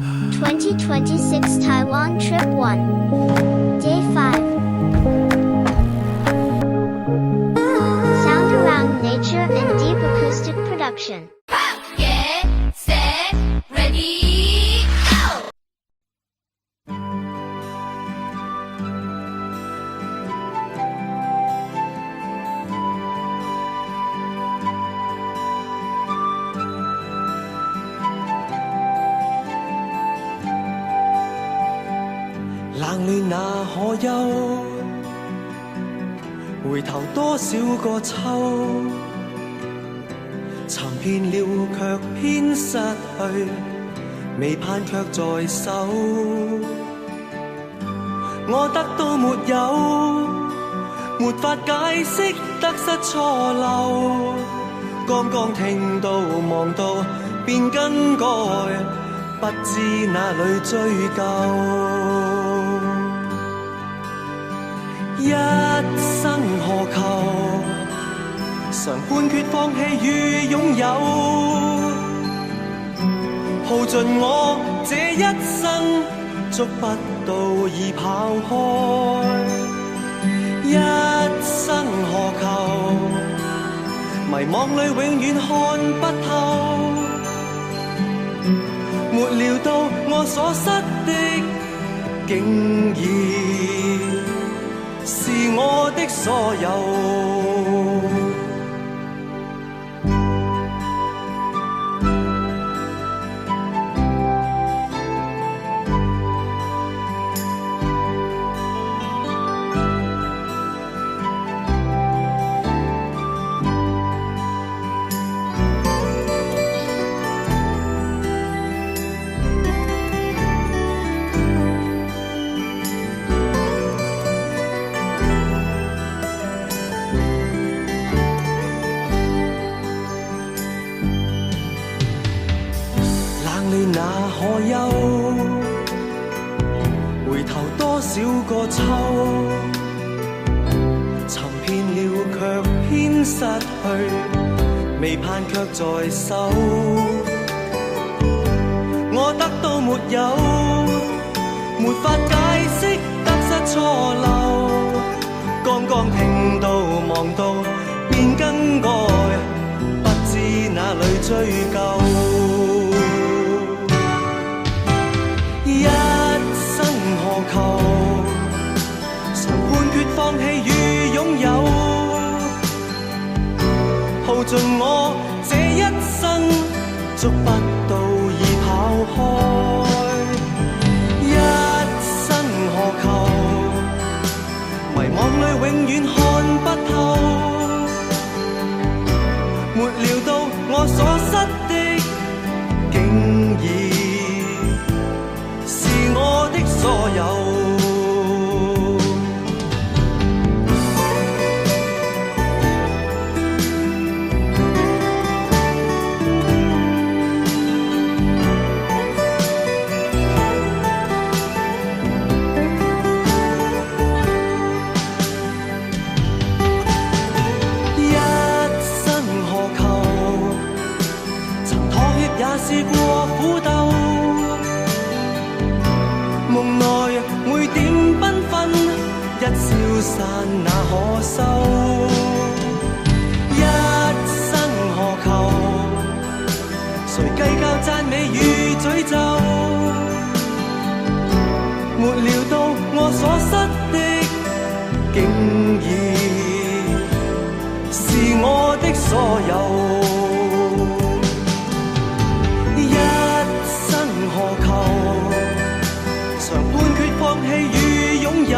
2026 Taiwan Trip 1 Day 5 Sound around nature and deep acoustic production. Get set ready go 冷暖那可休，回頭多少個秋，尋遍了卻偏失去，未盼卻在手。我得到沒有，沒法解釋得失錯漏，剛剛聽到望到便更改，不知哪裏追究。一生何求，常判決放棄與擁有，耗盡我這一生，捉不到已跑開。一生何求，迷惘裏永遠看不透，沒料到我所失的，竟然是我的所有。那可休，回頭多少個秋，尋遍了卻偏失去，未盼卻在手。我得到沒有，沒法解釋得失錯漏，剛剛聽到望到便更改，不知哪裏追究。一生何求，常判決放棄與擁有，耗盡我這一生，捉不到已跑開。一生何求，迷惘裏永遠看不透，沒料到我所失的，竟然我的所有。一生何求，曾妥協也試過苦鬥，夢內每點繽紛，一消散那可收。一生何求，誰計較讚美與詛咒，沒料到我所失的，竟然是我的所有。一生何求，常判決放棄與擁有，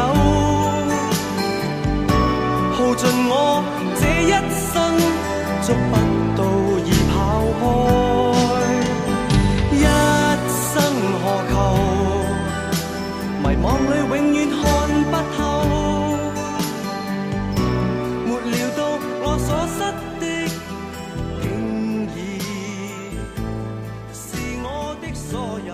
耗盡我這一生，捉不到已跑開。一生何求，迷惘裏永遠看不透，沒料到我所失的，竟然是我的所有。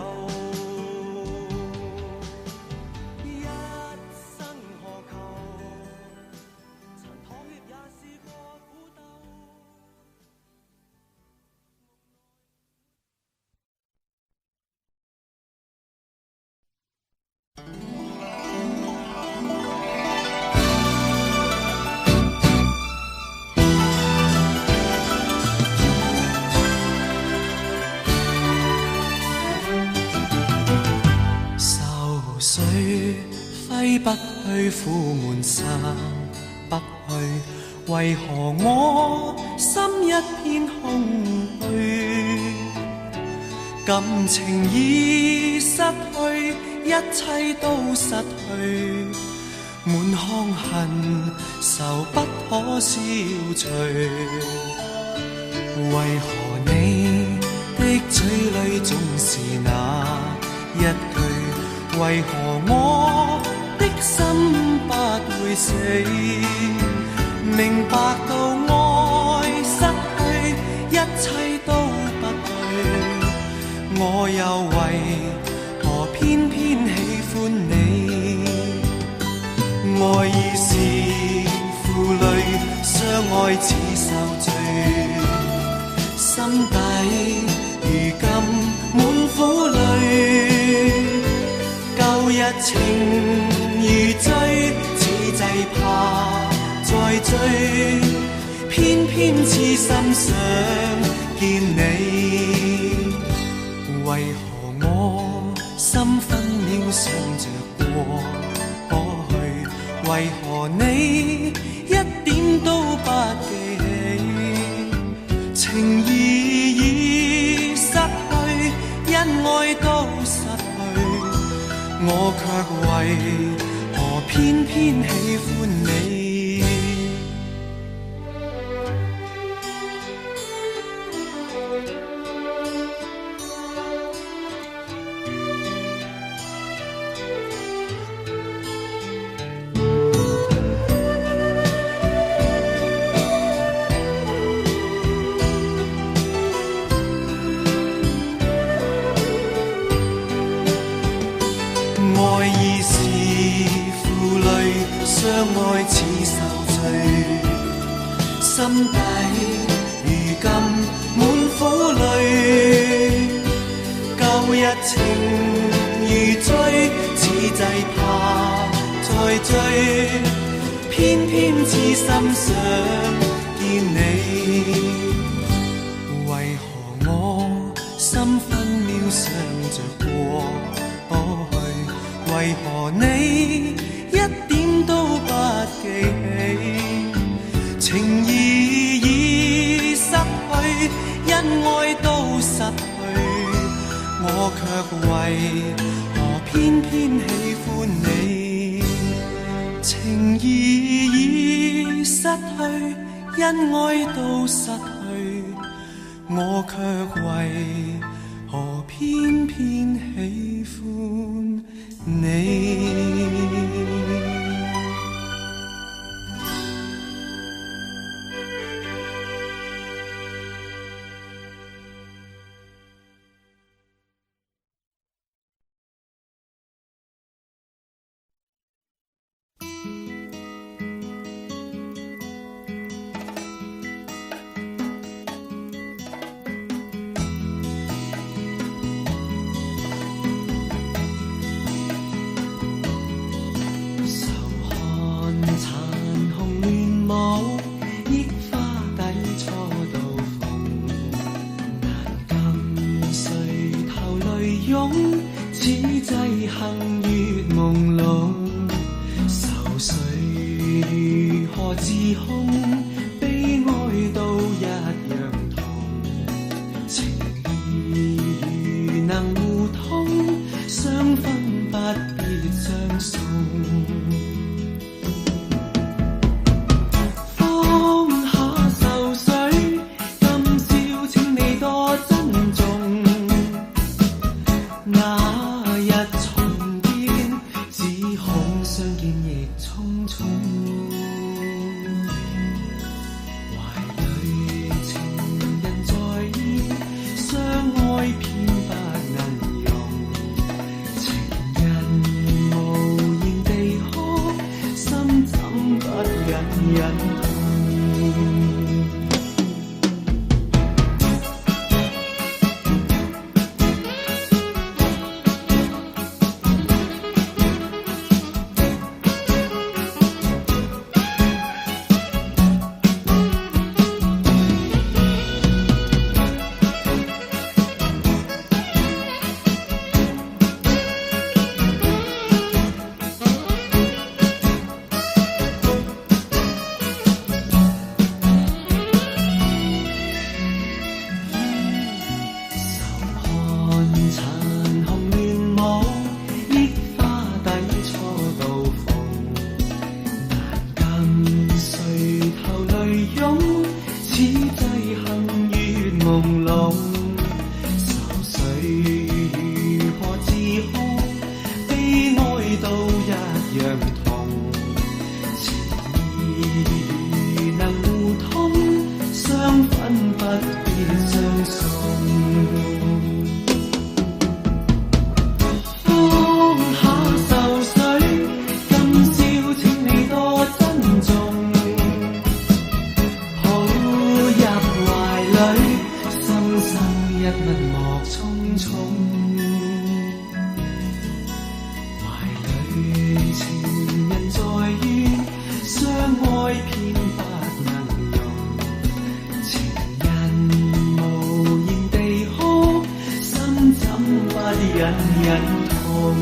不去，苦悶散不去，為何我心一片空虛？感情已失去，一切都失去，滿腔恨愁不可消除。為何你的嘴裡總是那一句？為何我的心不會死？明白到愛失去，一切都不對，我又為何偏偏喜歡你？愛已是負累，相愛似受罪，心底如今滿苦淚。舊日情如醉，此際怕再追，偏偏痴心想見你。為何我心分秒想着過去？為何你一點都不記起？情義已失去，因愛都失去，我卻為何偏偏喜歡你？心底如今滿苦淚，舊日情如醉，此際怕再追，偏偏痴心想見你。為何我心分秒想着過去？為何你一點都不記起？情義已失去，因愛都失去，我卻為何偏偏喜歡你？情義已失去，因愛都失去，我卻為何偏偏喜歡你？此際幸月朦朧，愁緒如何自控？悲哀都一樣痛，情義如能互通，相分不必相送。放下愁緒，今宵請你多珍重。那日重見，只恐相見亦匆匆。懷裡情人在意，相愛偏不能容。情人無言地哭，心怎不忍痛？隱隱痛。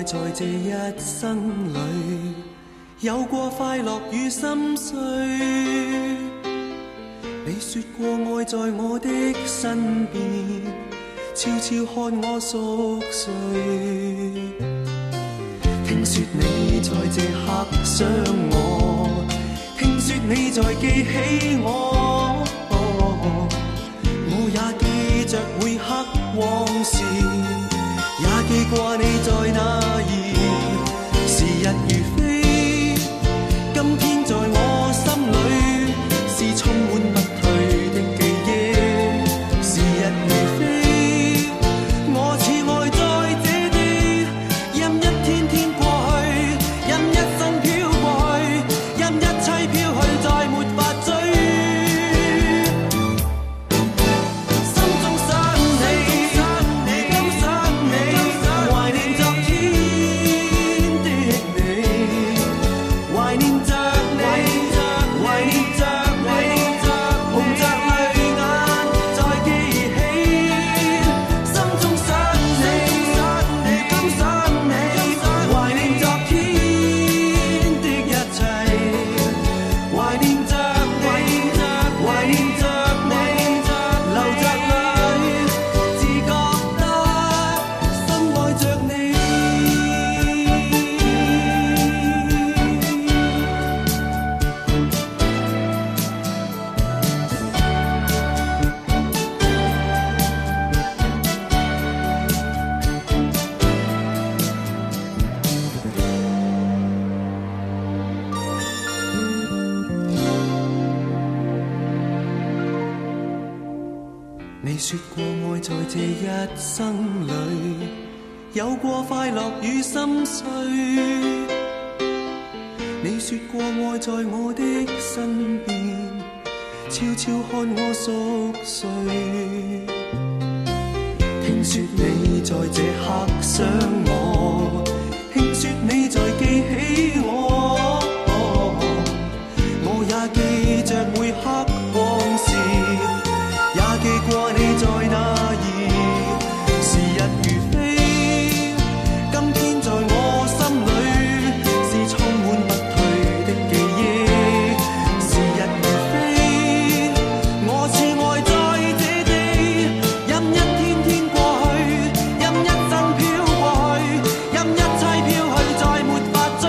在這一生裏，有過快樂與心碎。你說過愛在我的身邊，悄悄看我熟睡。聽說你在這刻想我，聽說你在記起我，我也記着每刻往事。也記掛你在哪兒，時日如飛，今天在我心裏是充滿不退的記憶。時日如飛，我似愛在這地，任一天天過去，任一生飄過去，任一切飄去，再沒法追。你說過愛在這一生裏，有過快樂與心碎。你說過愛在我的身邊，悄悄看我熟睡。聽說你在這刻想我，聽說你在記起我，我也記着每刻往事。也記掛你在哪兒，時日如飛，今天在我心裏是充滿不退的記憶。時日如飛，我似愛在這地，任一天天過去，任一生飄過去，任一切飄去，再沒法追。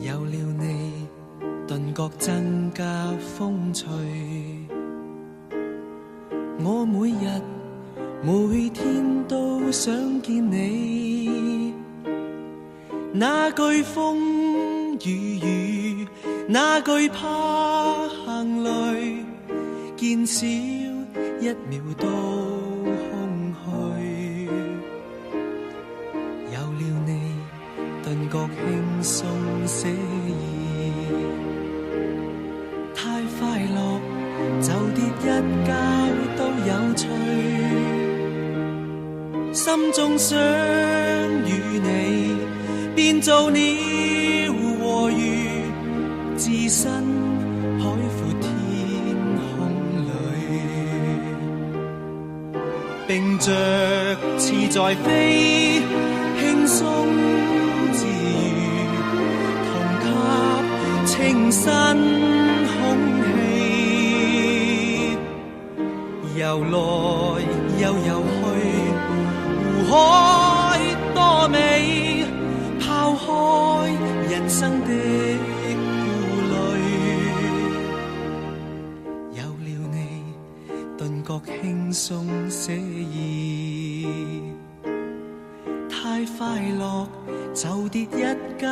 有了你，頓覺增加風趣。我每日每天都想見你，那句風雨，那句怕行淚，見少一秒都空虛。有了你，頓覺輕鬆寫意，太快樂就跌一跤都有趣。心中想與你變做鳥和魚，置身海闊天空裏，並着翅在飛，輕鬆自如，同吸清新空氣，游來又游去，湖海多美，拋開人生的顧慮，有了你，頓覺輕鬆寫意，太快樂就跌一跤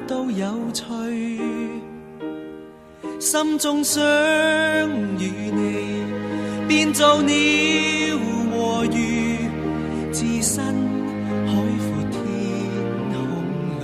都有趣，心中想與你變做鳥和魚，置身海闊天空裏。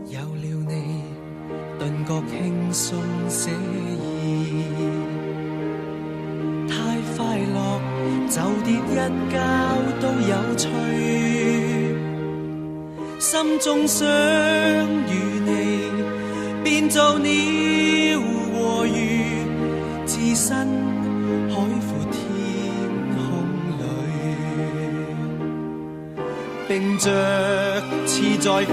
有了你，頓覺輕鬆寫意，太快樂就跌一跤都有趣，心中想與你變做鳥和魚，置身海闊天空裏，並着翅在飛，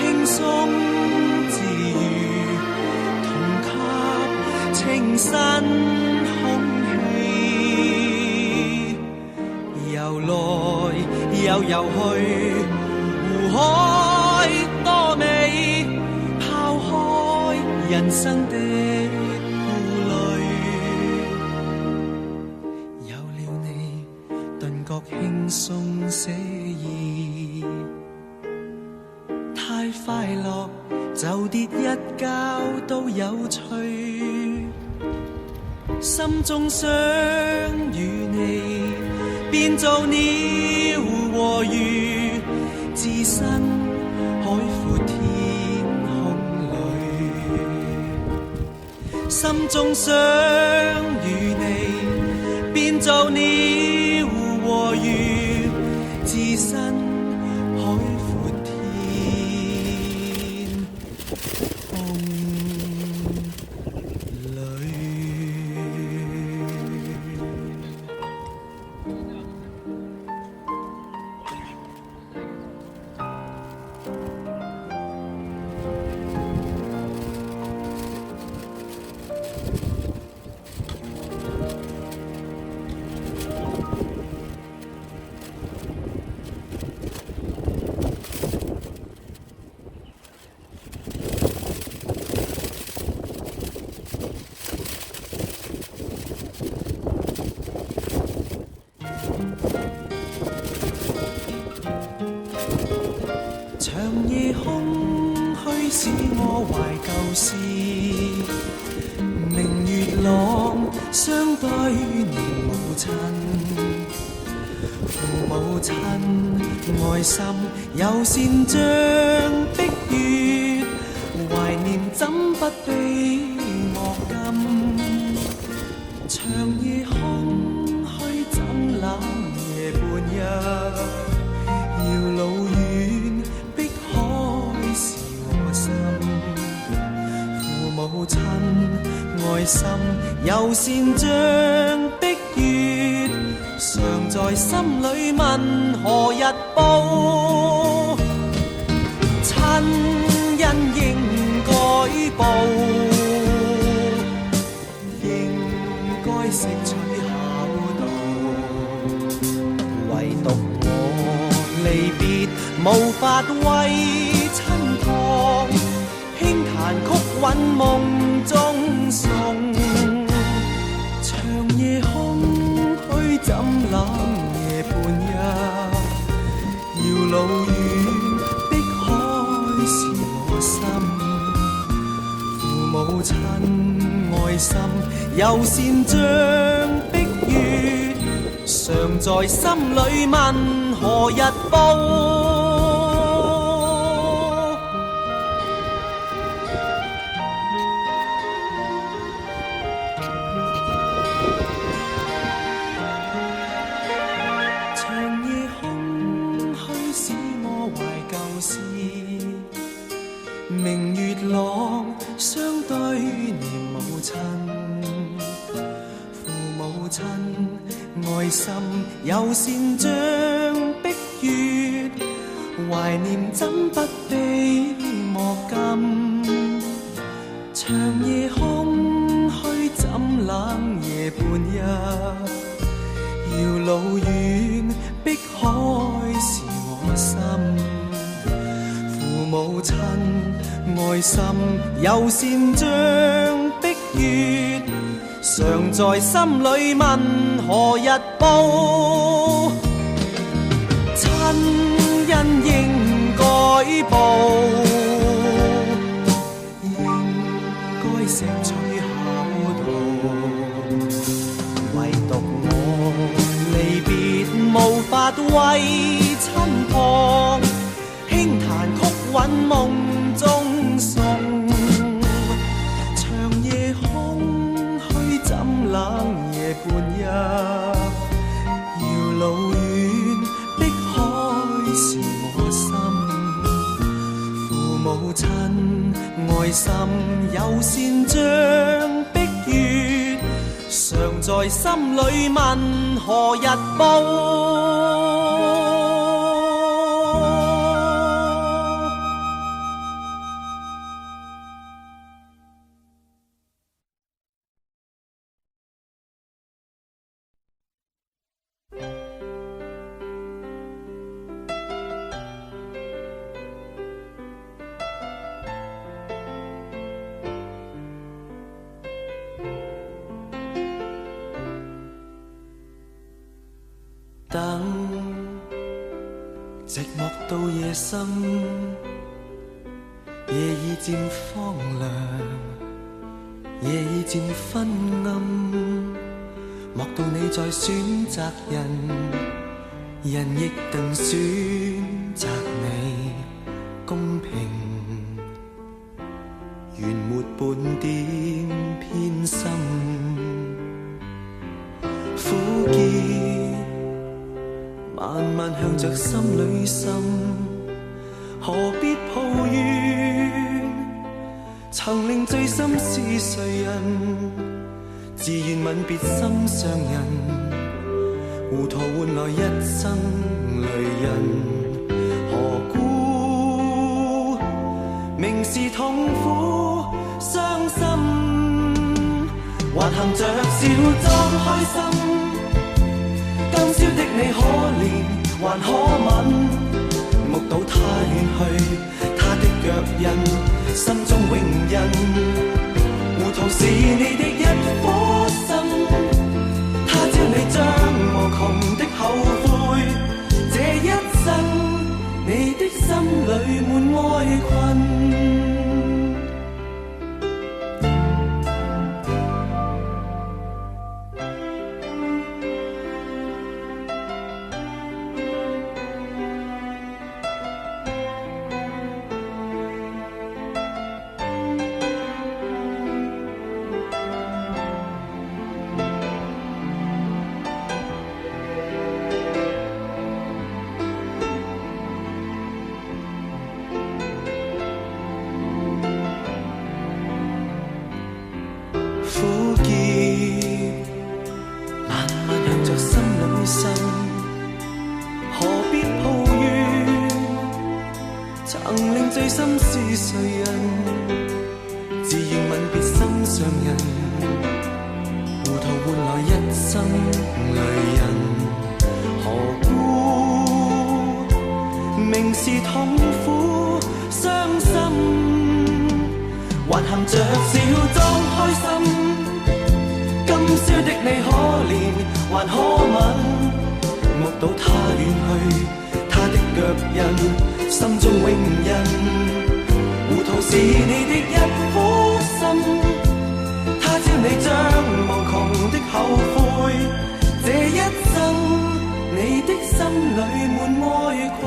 輕鬆自如，同吸清新空氣，游來又游去，湖海多美，拋開人生的顧慮，有了你，頓覺輕鬆寫意，太快樂就跌一跤都有趣，心中想與你變做鳥和魚，置身海闊天空裏，心中想與你變做鳥和魚，置身海闊天空裏。長夜空虛使我懷舊事，明月朗相對念母親，父母親愛心友善像碧月，懷念怎不比我甘？長夜空虛怎冷夜半日，遙路遠碧海是我心，母親愛心友善像碧月，常在心裏問何日報？親恩應該報，應該識取孝道，唯獨我離別無法為親託，輕彈曲韻夢中送，長夜空虛怎冷夜半日，遙路遠碧海是我心，父母親愛心友善像碧月，常在心裏問何日報？明月朗相對念母親，父母親愛心友善像碧月，懷念怎不比莫禁？長夜空虛怎冷夜半日，遙路遠碧海是我心，父母親愛心友善像碧月，常在心裏問何日報？親恩應該報，應該識取孝道，唯獨我離別無法為親託，輕彈曲韻夢中送，長夜空虛怎冷夜半日，遙路遠碧海是我心，父母親愛心友善像碧月，常在心裏問何日報？等寂寞到夜深，夜已漸荒涼，夜已漸昏暗，莫道你在選擇人，人亦能選擇你，公平，原沒半點偏心，苦澀慢慢向着心裏滲，何必抱怨？曾令醉心是誰人？自願吻別心上人，糊塗換來一生淚印。何故明是痛苦傷心，還含着笑裝開心？今宵的你可憐還可吻，目睹他遠去，他的腳印，心中永印。糊塗是你的一顆心，他朝你將無窮的後悔，這一生你的心裏滿哀困。苦澀，慢慢向着心裏滲，何必抱怨？曾令醉心是誰人？自認吻別心上人，糊塗換來一生淚人。何故明是痛苦傷心，還含着笑裝開心？今宵的你可憐還可吻？目睹他遠去，他的腳印心中永印。糊塗是你的一顆心，他朝你將無窮的後悔。這一生你的心裏滿哀困。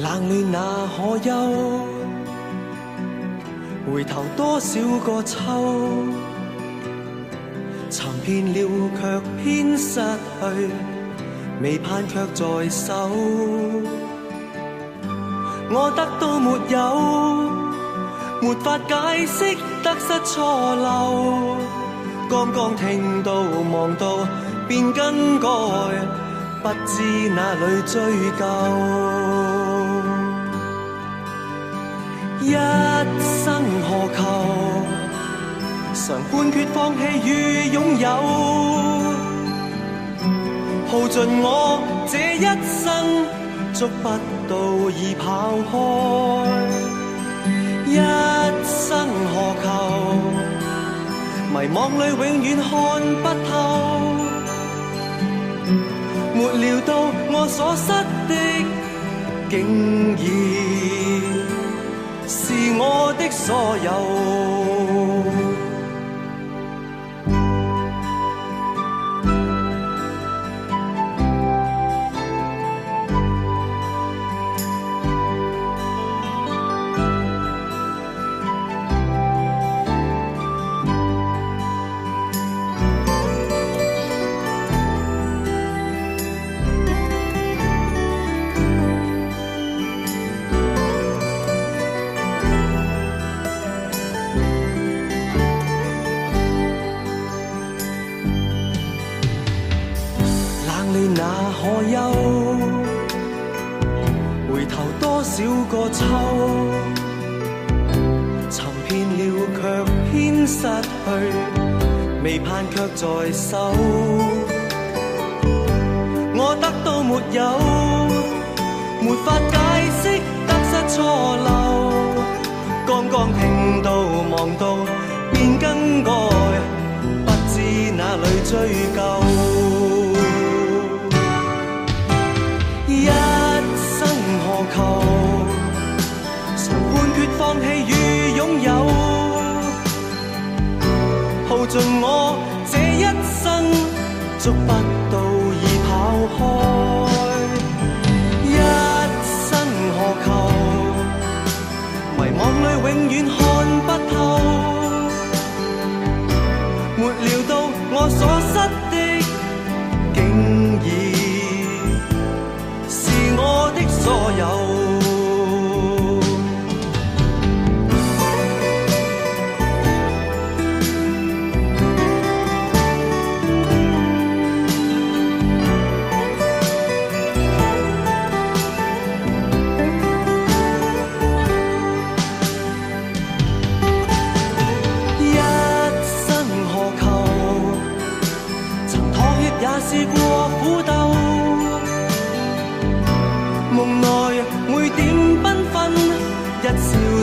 冷暖那可休？回頭多少個秋？尋遍了卻偏失去，未盼卻在手。我得到沒有？沒法解釋得失錯漏。剛剛聽到望到便更改，不知哪裏追究。一生何求？常判決放棄與擁有，耗盡我這一生，捉不到已跑開。一生何求？迷惘裏永遠看不透，沒料到我所失的，竟然是我的所有。那可休？回頭多少個秋？尋遍了卻偏失去，未盼卻在手。我得到沒有？沒法解釋得失錯漏。剛剛聽到望到便更改，不知哪裏追究。一生何求？常判決放棄與擁有，耗盡我這一生，捉不到已跑開。一生何求？迷惘裏永遠看不透，沒料到我所失的，竟然我的所有。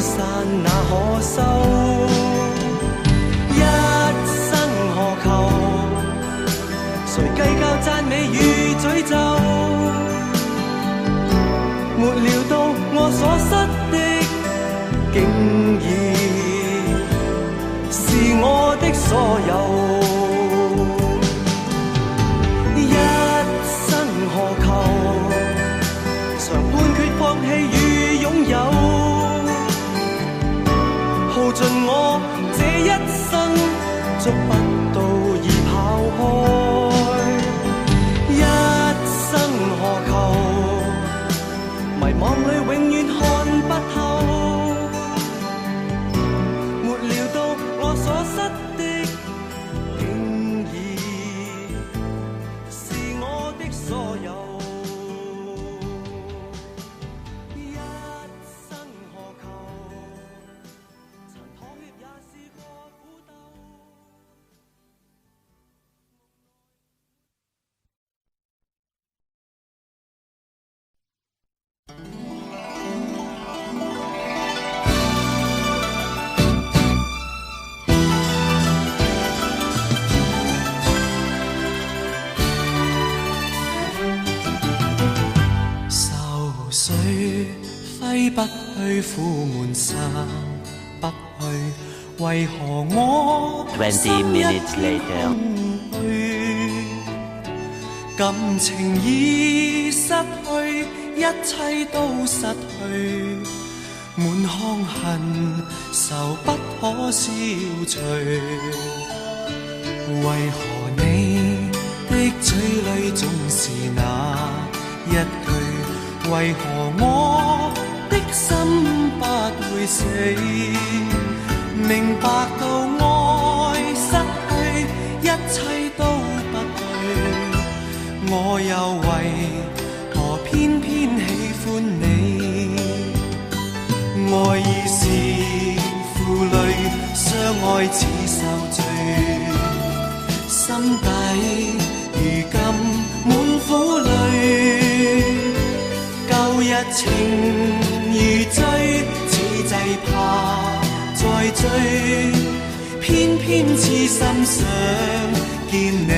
散那可收？一生何求？誰計較讚美與詛咒？沒料到我所失的，竟已是我的所有。一生何求？常判決放棄與擁有，耗盡我這一生，捉不到已跑開。一生何求？迷惘裏永遠看不透，沒料到我所失的，竟已是我的所有。一生何求？曾妥協也試過苦鬥。愁緒揮不去，苦悶散不去，為何我20 minutes later. 感情已失去，一切都失去，滿腔恨愁不可消除。為何你的嘴裡總是那一句？為何我的心不會死？明白到愛失去，一切都不對。我又為何偏偏喜歡你？愛已是負累，相愛似受罪，心底如今滿苦淚。舊日情如醉，此際怕再追，偏偏痴心想見你。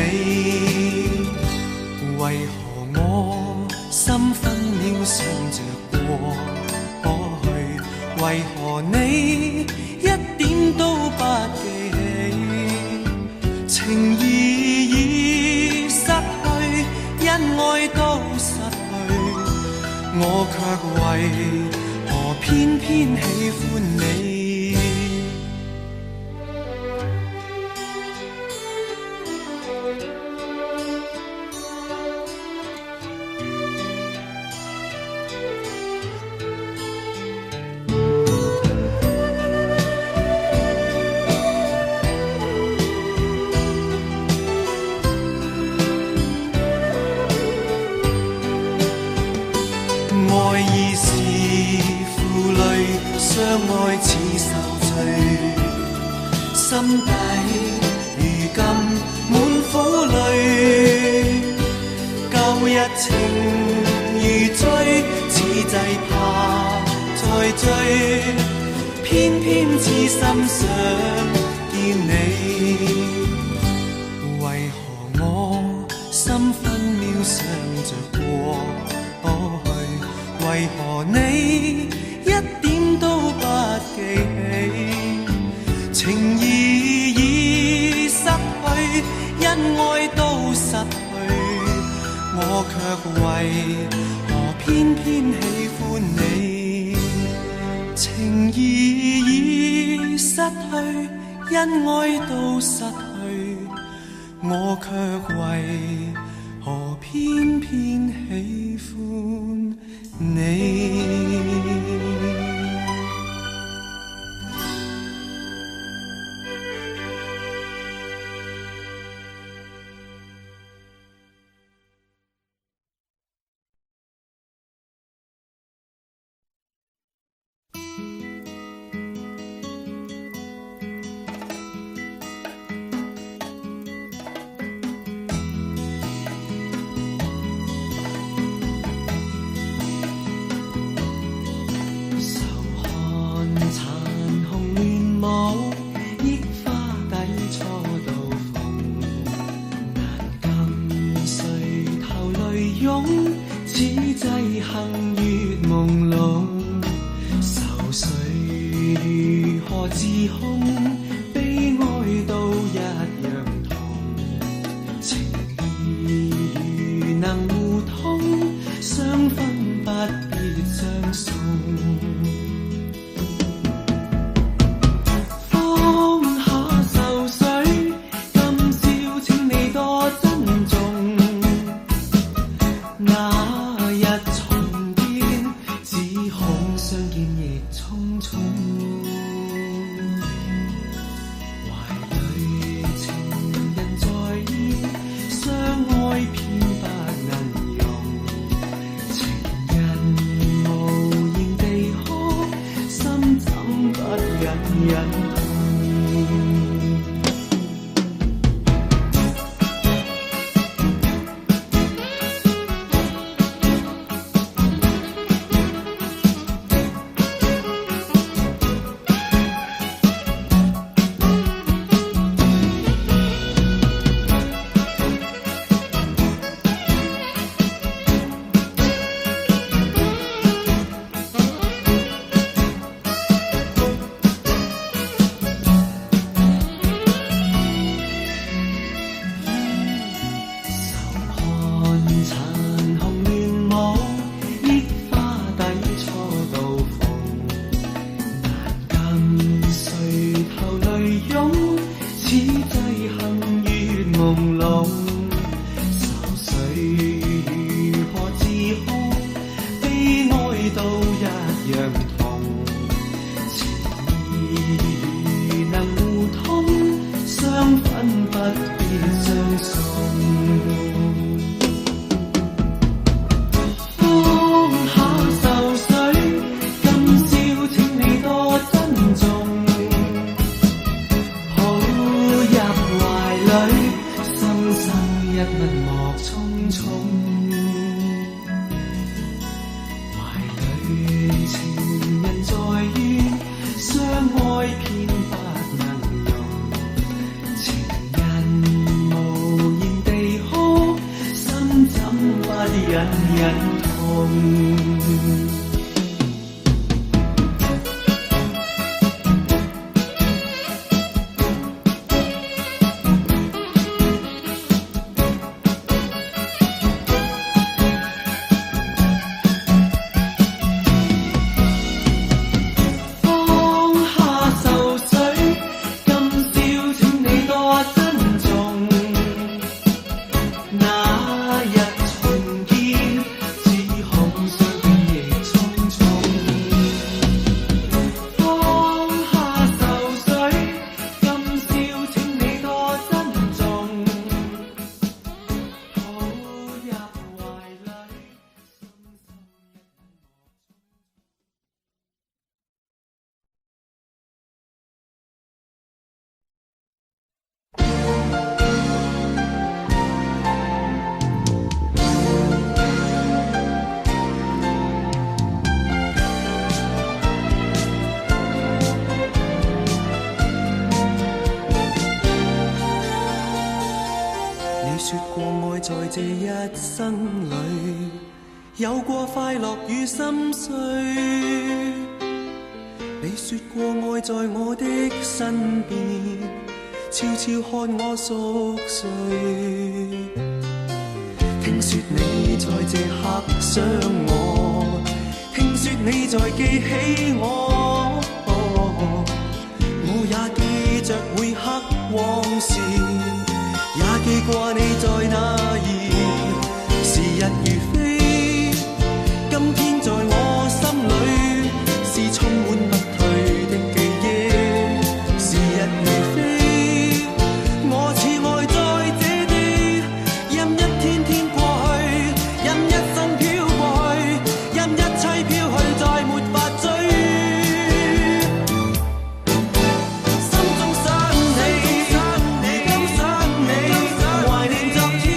為何我心分秒想着過去？為何你一點都不記起？情義已失去，恩愛都失去，我卻為何偏偏喜歡你？愛已是負累，相愛似受罪，心底如今滿苦淚。舊日情如醉，此際怕再追，偏偏痴心想見你。為何我心分秒想着過去？為何你一點都不記起？情義已失去，恩愛都失去，我卻為何偏偏喜歡你？情義已失去，恩愛都失去，我卻為何偏偏喜歡你？於朦朧，愁緒如何自控？悲哀都一樣痛，情義如能互通，相分不必相送。放下愁緒，今宵請你多珍重。那日重見，只恐相見亦匆匆。懷裡情人在意，相愛偏不能容。情人無言地哭，心怎不隱隱痛？在這一生裏，有過快樂與心碎。你說過愛在我的身邊，悄悄看我熟睡。聽說你在這刻想我，聽說你在記起我，我也記着每刻往事。也記掛你在哪兒，時日如飛，今天在我心裏是充滿不退的記憶。時日如飛，我似愛在這地，任一天天過去，任一生飄過去，任一切飄去，再沒法追。心中想你，如今想你，懷念昨天。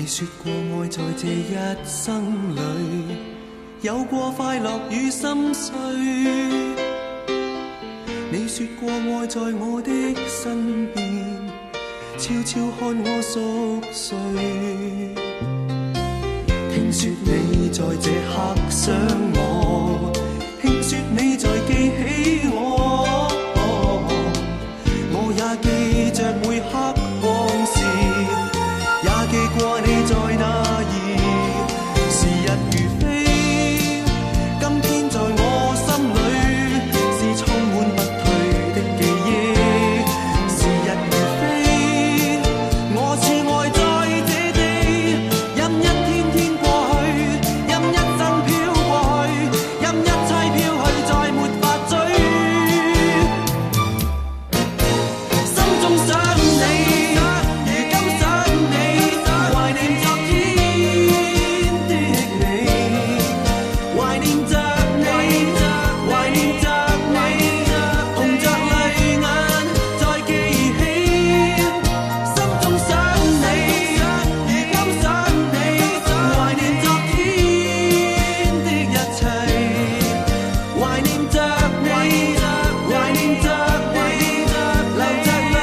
你說過愛在這一生裏，有過快樂與心碎。你說過愛在我的身邊，悄悄看我熟睡。聽說你在這刻想我，聽說你在記起我，我也記着每刻往事，也記過你在哪兒。時日如飛，今天在我心裏是充滿不退的記憶。時日如飛，我似愛在這地，任一天天過去，任一生飄過去，任一切飄去，再沒法追。心中想你，如今想你，懷念昨天的你，懷念着你，懷念着你，紅着淚眼再記起。心中想你，如今想你，懷念昨天的一切，懷念着你，懷念着你，流着淚，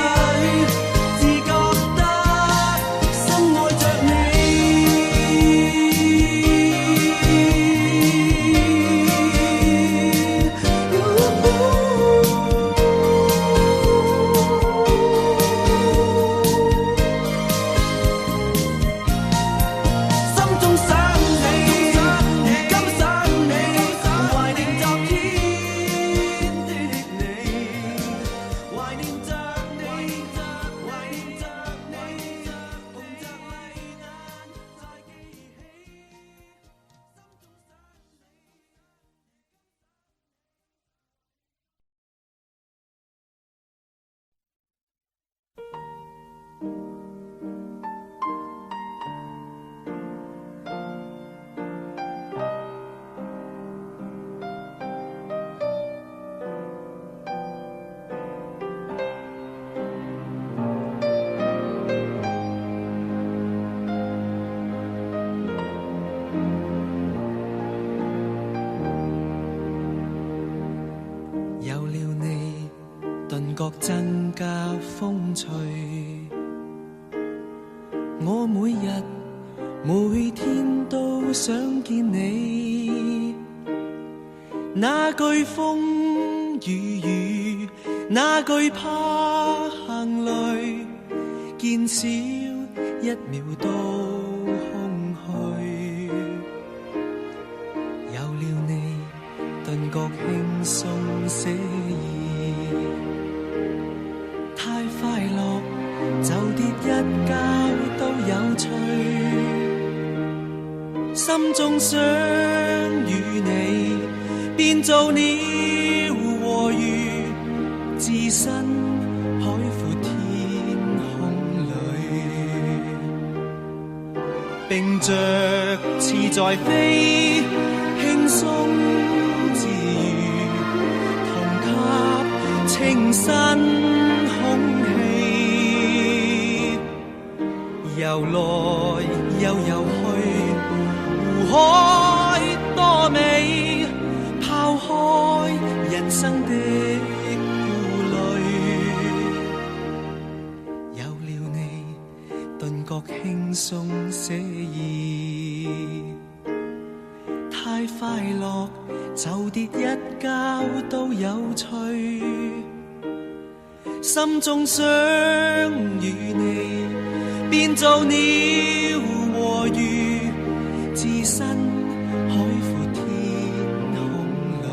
只覺得深愛着你。心中想你，如今想你，懷念昨天的你，懷念着你，懷念着你，紅着淚眼再記起。有了你，頓覺增加風趣。我每日每天都想見你，那懼風與雨，那懼怕行雷，見少一秒都空虛。有了你，頓覺輕鬆寫意，太快樂就跌一跤都有趣。心中想與你，變做鳥和魚，置身海闊天空裏，並着似在飛，輕鬆自如，同吸清新空氣，遊來又遊去，湖海多美，拋開人生的顧慮。有了你，頓覺輕鬆寫意，太快樂就跌一跤都有趣。心中想與你，變做鳥和魚，置身海闊天空裏。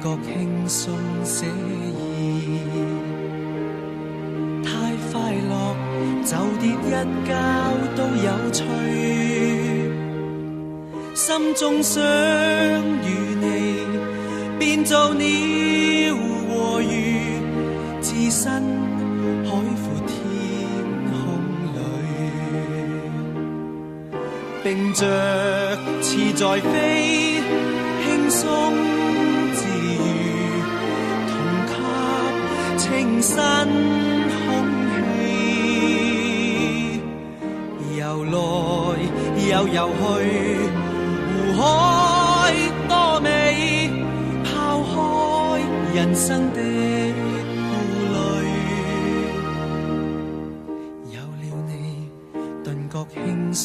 覺輕鬆寫意，太快樂就跌一跤都有趣，心中想與你變做鳥和魚，置身海闊天空裏，並着翅在飛，輕鬆自如，同吸清新空氣，游來又游去，湖海多美，拋開人生的顧慮，有了你頓覺輕鬆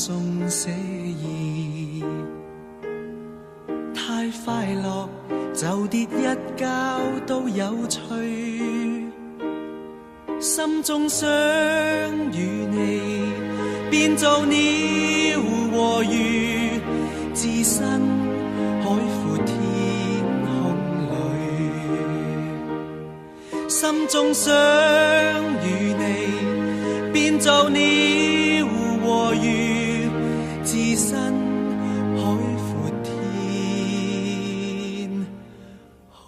寫意，太快樂就跌一跤都有趣，心中想與你變做鳥和魚，置身海闊天空裏，心中想與你變做鳥和魚，置身海闊天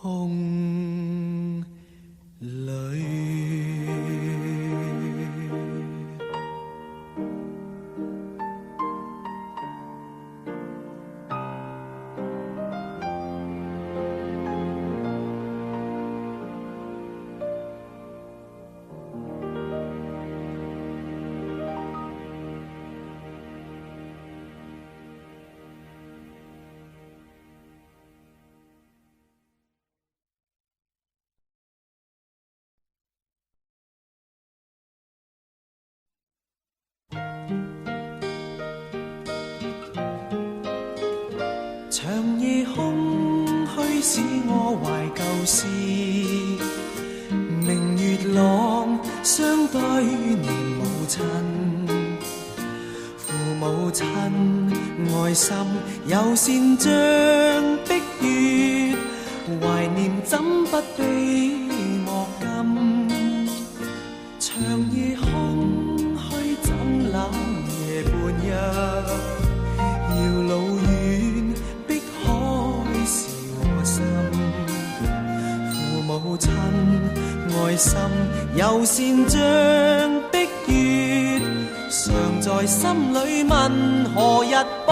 空裏。長夜空虛使我懷舊事，明月朗相對念母親，父母親愛心友善像碧月，懷念怎不悲莫禁，長夜空虛怎冷夜半日，遙路遠碧海是我心，父母親愛心友善像碧月，常在心裏問何日報，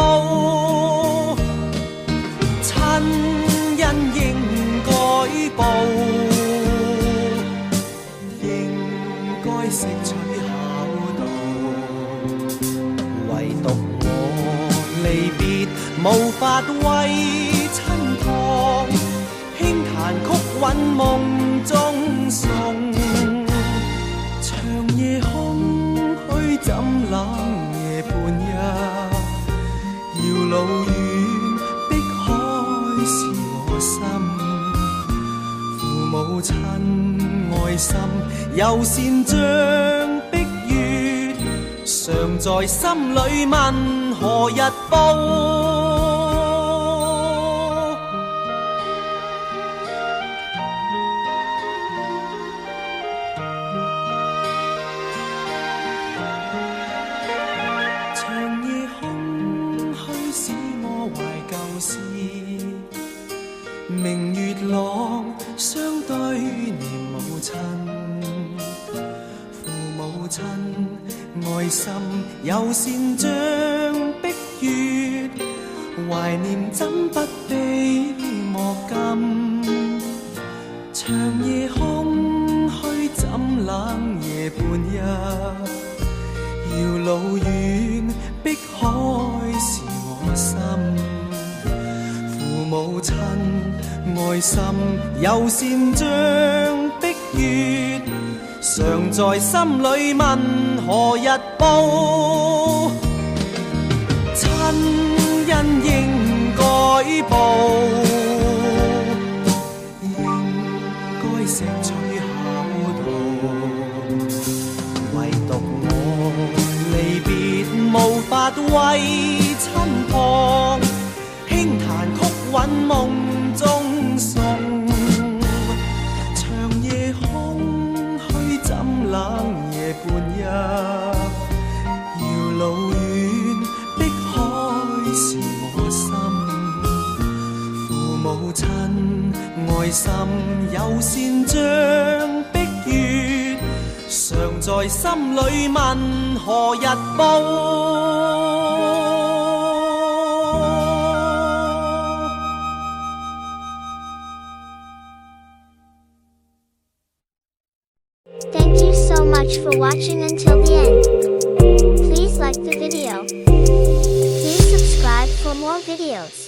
親恩應該報，應該識取孝道，唯獨我離別無法為親旁，輕彈曲韻夢中送，長夜空虛怎冷夜半日，遙路遠碧海是我心，父母親愛心友善像碧月，常在心裏問何日報，長夜空虛使我懷舊事，明月朗相對念母親，父母親愛心友善像碧月，懷念怎不悲莫禁，長夜空虛怎冷夜半日，遙路遠碧海是我心，父母親愛心友善像碧月，常在心裏問何日報，親恩應該報，應該識取孝道，唯獨我離別無法為親旁，輕彈曲韻夢中送，長夜空虛怎冷夜半日，內心有善像碧月，常在心裏問何日報。Thank you so much for watching until the end. Please like the video. Please subscribe for more videos.